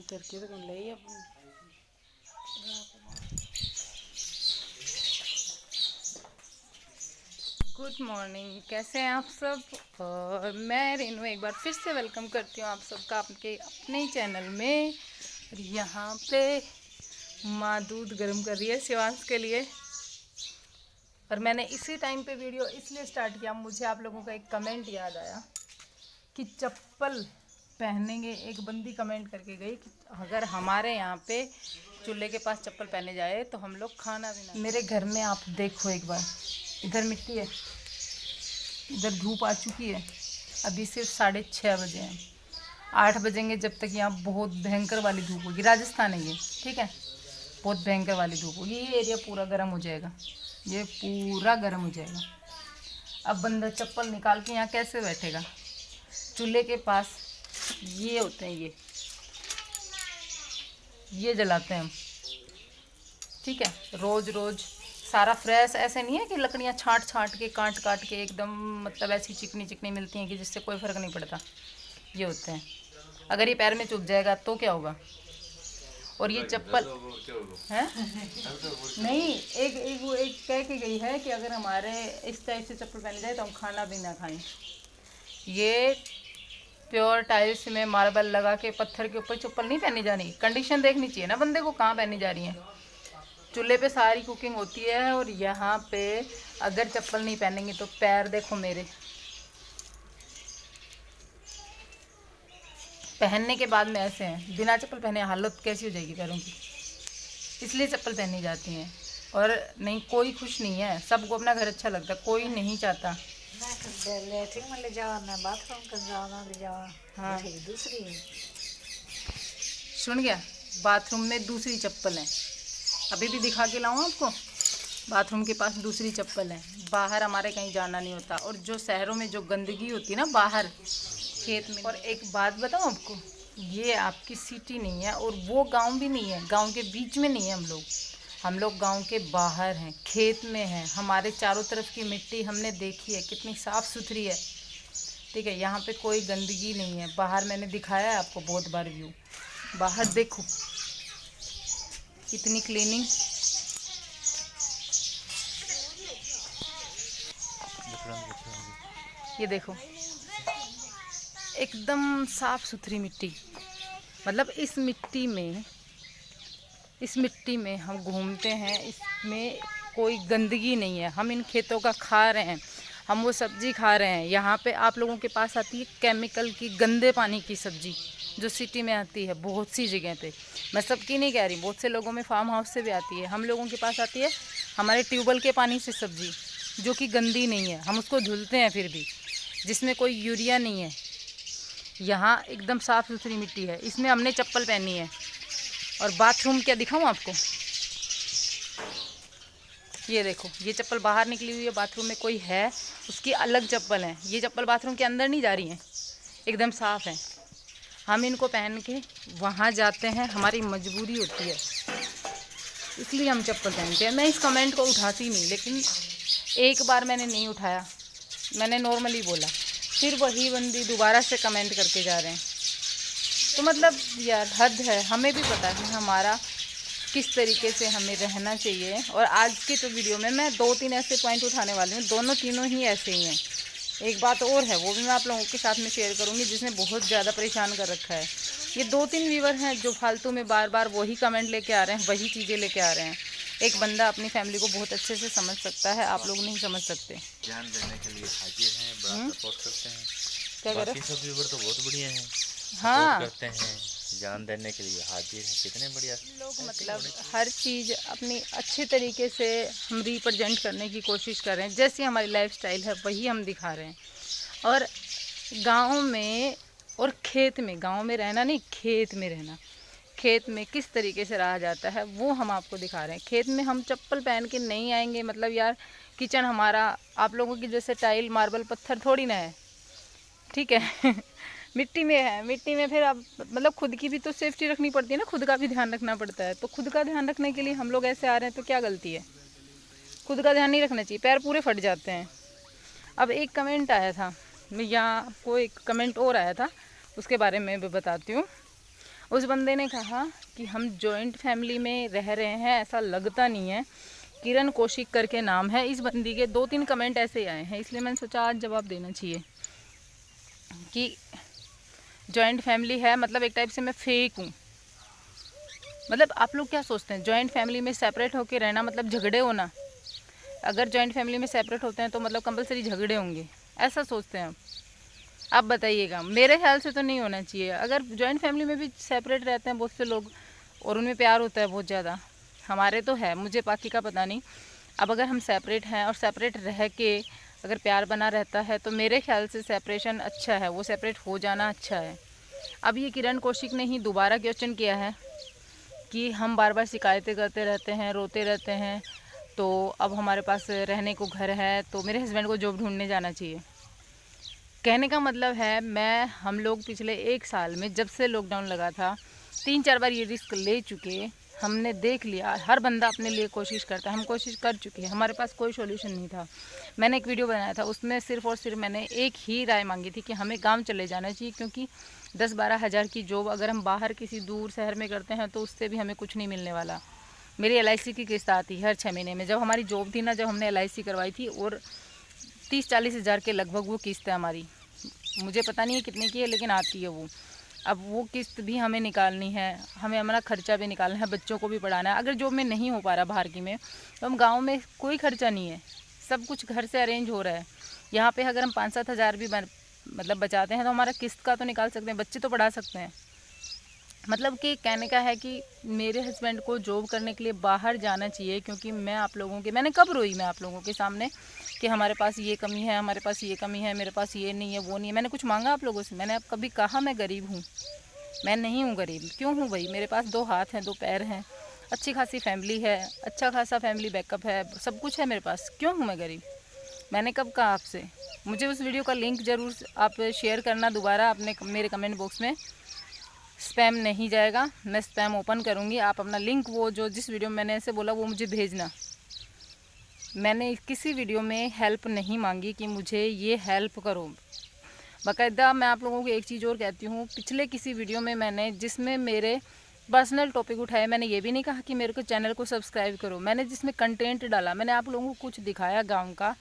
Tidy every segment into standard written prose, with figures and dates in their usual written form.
करके तो ले ही अपन। गुड मॉर्निंग, कैसे हैं आप सब। और मैं रेनू एक बार फिर से वेलकम करती हूँ आप सबका आपके अपने चैनल में। यहाँ पे माँ दूध गर्म कर रही है शिवांश के लिए। और मैंने इसी टाइम पे वीडियो इसलिए स्टार्ट किया, मुझे आप लोगों का एक कमेंट याद आया कि चप्पल पहनेंगे। एक बंदी कमेंट करके गई कि अगर हमारे यहाँ पे चूल्हे के पास चप्पल पहने जाए तो हम लोग खाना भी ना। मेरे घर में आप देखो एक बार, इधर मिट्टी है, इधर धूप आ चुकी है। अभी सिर्फ 6:30 बजे हैं। 8 बजेंगे जब तक यहाँ बहुत भयंकर वाली धूप होगी। राजस्थान है ये, ठीक है, बहुत भयंकर वाली धूप होगी। ये एरिया पूरा गर्म हो जाएगा, ये पूरा गर्म हो जाएगा। अब बंदा चप्पल निकाल के यहाँ कैसे बैठेगा। चूल्हे के पास ये होते हैं, ये जलाते हैं हम, ठीक है। रोज़ रोज़ सारा फ्रेश ऐसे नहीं है कि लकड़ियाँ छांट के काट के एकदम मतलब ऐसी चिकनी चिकनी मिलती हैं कि जिससे कोई फ़र्क नहीं पड़ता। ये होते हैं। अगर ये पैर में चुभ जाएगा तो क्या होगा। और ये चप्पल है नहीं, एक कह के गई है कि अगर हमारे इस टाइप से चप्पल पहनी जाए तो हम खाना भी ना खाएं। ये प्योर टाइल्स में मार्बल लगा के पत्थर के ऊपर चप्पल नहीं पहनी जानी। कंडीशन देखनी चाहिए ना बंदे को, कहाँ पहनी जा रही है। चूल्हे पे सारी कुकिंग होती है और यहाँ पे अगर चप्पल नहीं पहनेंगे तो पैर देखो मेरे। पहनने के बाद में ऐसे हैं, बिना चप्पल पहने हालत कैसी हो जाएगी पैरों की। इसलिए चप्पल पहनी जाती हैं। और नहीं, कोई खुश नहीं है, सबको अपना घर अच्छा लगता है, कोई नहीं चाहता। लेटरिन में ले जाओ ना, बाथरूम कर जाओ ना, ले जाओ। हाँ, दूसरी सुन गया, बाथरूम में दूसरी चप्पल है। अभी भी दिखा के लाऊं आपको, बाथरूम के पास दूसरी चप्पल है। बाहर हमारे कहीं जाना नहीं होता। और जो शहरों में जो गंदगी होती है ना बाहर खेत में। और एक बात बताऊं आपको, ये आपकी सिटी नहीं है और वो गांव भी नहीं है, गांव के बीच में नहीं है हम लोग गांव के बाहर हैं, खेत में हैं। हमारे चारों तरफ की मिट्टी हमने देखी है कितनी साफ़ सुथरी है, ठीक है। यहाँ पे कोई गंदगी नहीं है। बाहर मैंने दिखाया है आपको बहुत बार व्यू, बाहर देखो कितनी क्लीनिंग। ये देखो एकदम साफ़ सुथरी मिट्टी। मतलब इस मिट्टी में हम घूमते हैं, इसमें कोई गंदगी नहीं है। हम इन खेतों का खा रहे हैं, हम वो सब्ज़ी खा रहे हैं। यहाँ पे आप लोगों के पास आती है केमिकल की, गंदे पानी की सब्ज़ी जो सिटी में आती है बहुत सी जगह पे। मैं सबकी नहीं कह रही, बहुत से लोगों में फार्म हाउस से भी आती है। हम लोगों के पास आती है हमारे ट्यूबवेल के पानी से सब्ज़ी, जो कि गंदी नहीं है। हम उसको धुलते हैं फिर भी, जिसमें कोई यूरिया नहीं है। यहाँ एकदम साफ़ सुथरी मिट्टी है, इसमें हमने चप्पल पहनी है। और बाथरूम क्या दिखाऊं आपको, ये देखो, ये चप्पल बाहर निकली हुई है, बाथरूम में कोई है उसकी अलग चप्पल है। ये चप्पल बाथरूम के अंदर नहीं जा रही हैं, एकदम साफ़ है। हम इनको पहन के वहाँ जाते हैं, हमारी मजबूरी होती है इसलिए हम चप्पल पहनते हैं। मैं इस कमेंट को उठाती नहीं, लेकिन एक बार मैंने नहीं उठाया, मैंने नॉर्मली बोला, फिर वही बंदी दोबारा से कमेंट करके जा रहे हैं। तो मतलब यार हद है। हमें भी पता है हमारा किस तरीके से हमें रहना चाहिए। और आज की तो वीडियो में मैं 2-3 ऐसे पॉइंट उठाने वाली हूँ, तीनों ही ऐसे ही हैं। एक बात और है, वो भी मैं आप लोगों के साथ में शेयर करूँगी, जिसने बहुत ज़्यादा परेशान कर रखा है। ये 2-3 व्यूवर हैं जो फालतू में बार बार वही कमेंट लेके आ रहे हैं, वही चीज़ें लेके आ रहे हैं। एक बंदा अपनी फैमिली को बहुत अच्छे से समझ सकता है, आप लोग नहीं समझ सकते। ध्यान देने के लिए हाजिर हैं, बड़ा सपोर्ट करते हैं। क्या कह रहे बाकी सब व्यूवर तो बहुत बढ़िया हैं, हाँ करते हैं, जान देने के लिए हाजिर हैं। कितने बढ़िया लोग, मतलब हर चीज़ अपनी अच्छे तरीके से हम रिप्रेजेंट करने की कोशिश कर रहे हैं। जैसी हमारी लाइफस्टाइल है वही हम दिखा रहे हैं। और गांव में और खेत में, गांव में रहना नहीं, खेत में रहना, खेत में किस तरीके से रहा जाता है वो हम आपको दिखा रहे हैं। खेत में हम चप्पल पहन के नहीं आएंगे। मतलब यार किचन हमारा आप लोगों की जैसे टाइल मार्बल पत्थर थोड़ी ना है। ठीक है। मिट्टी में है, मिट्टी में फिर अब मतलब खुद की भी तो सेफ्टी रखनी पड़ती है ना, खुद का भी ध्यान रखना पड़ता है। तो खुद का ध्यान रखने के लिए हम लोग ऐसे आ रहे हैं तो क्या गलती है? खुद का ध्यान नहीं रखना चाहिए, पैर पूरे फट जाते हैं। अब एक कमेंट आया था, यहाँ आपको एक कमेंट और आया था, उसके बारे में भी बताती हूँ। उस बंदे ने कहा कि हम जॉइंट फैमिली में रह रहे हैं, ऐसा लगता नहीं है। किरण कौशिक करके नाम है इस बंदी के। 2-3 कमेंट ऐसे ही आए हैं, इसलिए मैंने सोचा आज जवाब देना चाहिए कि जॉइंट फैमिली है मतलब एक टाइप से मैं फेक हूँ। मतलब आप लोग क्या सोचते हैं, जॉइंट फैमिली में सेपरेट होकर रहना मतलब झगड़े होना? अगर जॉइंट फैमिली में सेपरेट होते हैं तो मतलब कंपलसरी झगड़े होंगे, ऐसा सोचते हैं आप बताइएगा? मेरे ख्याल से तो नहीं होना चाहिए। अगर जॉइंट फैमिली में भी सेपरेट रहते हैं बहुत से लोग और उनमें प्यार होता है बहुत ज़्यादा, हमारे तो है, मुझे बाकी का पता नहीं। अब अगर हम सेपरेट हैं और सेपरेट रह के अगर प्यार बना रहता है तो मेरे ख्याल से सेपरेशन अच्छा है, वो सेपरेट हो जाना अच्छा है। अब ये किरण कौशिक ने ही दोबारा क्वेश्चन किया है कि हम बार बार शिकायतें करते रहते हैं, रोते रहते हैं, तो अब हमारे पास रहने को घर है तो मेरे हस्बैंड को जॉब ढूंढने जाना चाहिए। कहने का मतलब है हम लोग पिछले 1 साल में जब से लॉकडाउन लगा था 3-4 बार ये रिस्क ले चुके, हमने देख लिया। हर बंदा अपने लिए कोशिश करता है, हम कोशिश कर चुके हैं, हमारे पास कोई सॉल्यूशन नहीं था। मैंने एक वीडियो बनाया था, उसमें सिर्फ और सिर्फ मैंने एक ही राय मांगी थी कि हमें गांव चले जाना चाहिए, क्योंकि 10-12 हज़ार की जॉब अगर हम बाहर किसी दूर शहर में करते हैं तो उससे भी हमें कुछ नहीं मिलने वाला। मेरी LIC की किस्त आती हर 6 महीने में। जब हमारी जॉब थी ना, जब हमने LIC करवाई थी, और 30-40 हज़ार के लगभग वो किस्त है हमारी। मुझे पता नहीं है कितने की है, लेकिन आती है वो। अब वो किस्त भी हमें निकालनी है, हमें हमारा खर्चा भी निकालना है, बच्चों को भी पढ़ाना है। अगर जॉब में नहीं हो पा रहा बाहर की में, तो हम गांव में कोई खर्चा नहीं है, सब कुछ घर से अरेंज हो रहा है। यहाँ पे अगर हम 5-7 हज़ार भी मतलब बचाते हैं तो हमारा किस्त का तो निकाल सकते हैं, बच्चे तो पढ़ा सकते हैं। मतलब कि कहने का है कि मेरे हस्बैंड को जॉब करने के लिए बाहर जाना चाहिए, क्योंकि मैंने कब रोई मैं आप लोगों के सामने कि हमारे पास ये कमी है, हमारे पास ये कमी है, मेरे पास ये नहीं है, वो नहीं है। मैंने कुछ मांगा आप लोगों से? मैंने अब कभी कहा मैं गरीब हूँ? मैं नहीं हूँ गरीब। क्यों हूँ भाई? मेरे पास 2 हाथ हैं, 2 पैर हैं, अच्छी खासी फैमिली है, अच्छा खासा फैमिली बैकअप है, सब कुछ है मेरे पास। क्यों हूँ मैं गरीब? मैंने कब कहा आपसे? मुझे उस वीडियो का लिंक ज़रूर आप शेयर करना दोबारा अपने मेरे कमेंट बॉक्स में। स्पैम नहीं जाएगा, मैं स्पैम ओपन करूँगी। आप अपना लिंक वो जो जिस वीडियो में मैंने ऐसे बोला वो मुझे भेजना। मैंने किसी वीडियो में हेल्प नहीं मांगी कि मुझे ये हेल्प करो। बाकायदा मैं आप लोगों को एक चीज़ और कहती हूँ, पिछले किसी वीडियो में मैंने जिसमें मेरे पर्सनल टॉपिक उठाए, मैंने ये भी नहीं कहा कि मेरे को चैनल को सब्सक्राइब करो। मैंने जिसमें कंटेंट डाला, मैंने आप लोगों को कुछ दिखाया गाँव का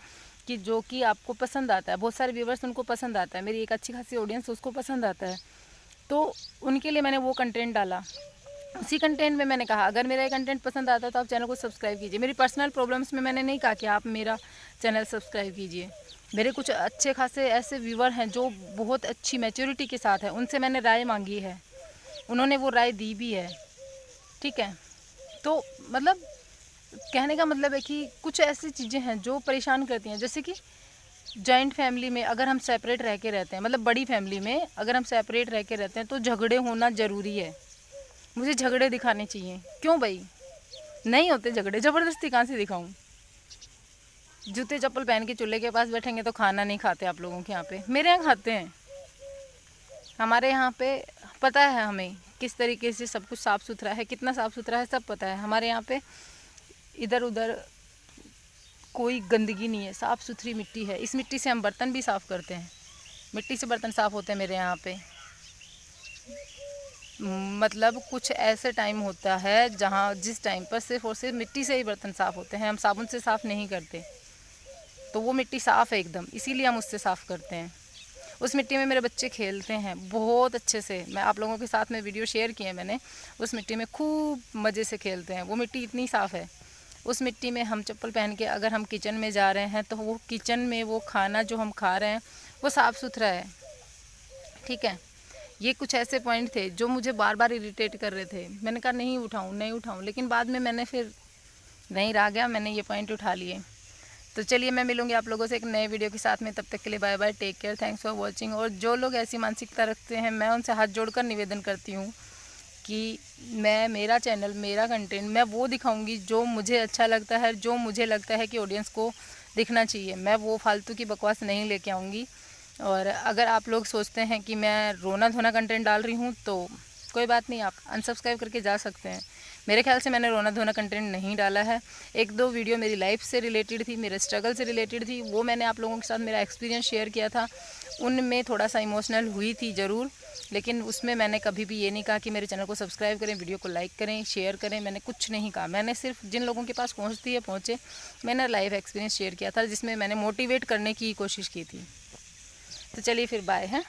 कि जो कि आपको पसंद आता है। बहुत सारे व्यूवर्स उनको पसंद आता है, मेरी एक अच्छी खासी ऑडियंस उसको पसंद आता है, तो उनके लिए मैंने वो कंटेंट डाला। उसी कंटेंट में मैंने कहा अगर मेरा ये कंटेंट पसंद आता है तो आप चैनल को सब्सक्राइब कीजिए। मेरी पर्सनल प्रॉब्लम्स में मैंने नहीं कहा कि आप मेरा चैनल सब्सक्राइब कीजिए। मेरे कुछ अच्छे खासे ऐसे व्यूवर हैं जो बहुत अच्छी मैच्योरिटी के साथ है, उनसे मैंने राय मांगी है, उन्होंने वो राय दी भी है, ठीक है। तो मतलब कहने का मतलब है कि कुछ ऐसी चीज़ें हैं जो परेशान करती हैं, जैसे कि जॉइंट फैमिली में अगर हम सेपरेट रह के रहते हैं, मतलब बड़ी फैमिली में अगर हम सेपरेट रह के रहते हैं तो झगड़े होना ज़रूरी है। मुझे झगड़े दिखाने चाहिए। क्यों भाई? नहीं होते झगड़े, ज़बरदस्ती कहाँ से दिखाऊं? जूते चप्पल पहन के चूल्हे के पास बैठेंगे तो खाना नहीं खाते आप लोगों के यहाँ पे? मेरे यहाँ खाते हैं। हमारे यहाँ पे पता है हमें किस तरीके से सब कुछ साफ़ सुथरा है, कितना साफ़ सुथरा है सब पता है। हमारे यहाँ पे इधर उधर कोई गंदगी नहीं है, साफ़ सुथरी मिट्टी है। इस मिट्टी से हम बर्तन भी साफ़ करते हैं, मिट्टी से बर्तन साफ़ होते हैं मेरे यहाँ पे। मतलब कुछ ऐसे टाइम होता है जहाँ जिस टाइम पर सिर्फ और सिर्फ मिट्टी से ही बर्तन साफ़ होते हैं, हम साबुन से साफ़ नहीं करते। तो वो मिट्टी साफ़ है एकदम, इसीलिए हम उससे साफ़ करते हैं। उस मिट्टी में मेरे बच्चे खेलते हैं बहुत अच्छे से। मैं आप लोगों के साथ में वीडियो शेयर किए मैंने, उस मिट्टी में खूब मज़े से खेलते हैं। वो मिट्टी इतनी साफ़ है, उस मिट्टी में हम चप्पल पहन के अगर हम किचन में जा रहे हैं तो वो किचन में वो खाना जो हम खा रहे हैं वो साफ़ सुथरा है, ठीक है। ये कुछ ऐसे पॉइंट थे जो मुझे बार बार इरिटेट कर रहे थे। मैंने कहा नहीं उठाऊं, लेकिन बाद में मैंने फिर नहीं रह गया, मैंने ये पॉइंट उठा लिए। तो चलिए मैं मिलूंगी आप लोगों से एक नए वीडियो के साथ में, तब तक के लिए bye bye, take care, thanks for watching. और जो लोग ऐसी मानसिकता रखते हैं मैं उनसे हाथ जोड़कर निवेदन करती हूँ कि मेरा चैनल, मेरा कंटेंट मैं वो दिखाऊंगी जो मुझे अच्छा लगता है, जो मुझे लगता है कि ऑडियंस को दिखना चाहिए। मैं वो फालतू की बकवास नहीं लेके आऊँगी और अगर आप लोग सोचते हैं कि मैं रोना धोना कंटेंट डाल रही हूँ तो कोई बात नहीं, आप अनसब्सक्राइब करके जा सकते हैं। मेरे ख्याल से मैंने रोना धोना कंटेंट नहीं डाला है। 1-2 वीडियो मेरी लाइफ से रिलेटेड थी, मेरे स्ट्रगल से रिलेटेड थी, वो मैंने आप लोगों के साथ मेरा एक्सपीरियंस शेयर किया था। उनमें थोड़ा सा इमोशनल हुई थी ज़रूर, लेकिन उसमें मैंने कभी भी ये नहीं कहा कि मेरे चैनल को सब्सक्राइब करें, वीडियो को लाइक करें, शेयर करें। मैंने कुछ नहीं कहा। मैंने सिर्फ जिन लोगों के पास पहुँचती है पहुँचे, मैंने लाइव एक्सपीरियंस शेयर किया था जिसमें मैंने मोटिवेट करने की कोशिश की थी। तो चलिए फिर बाय है।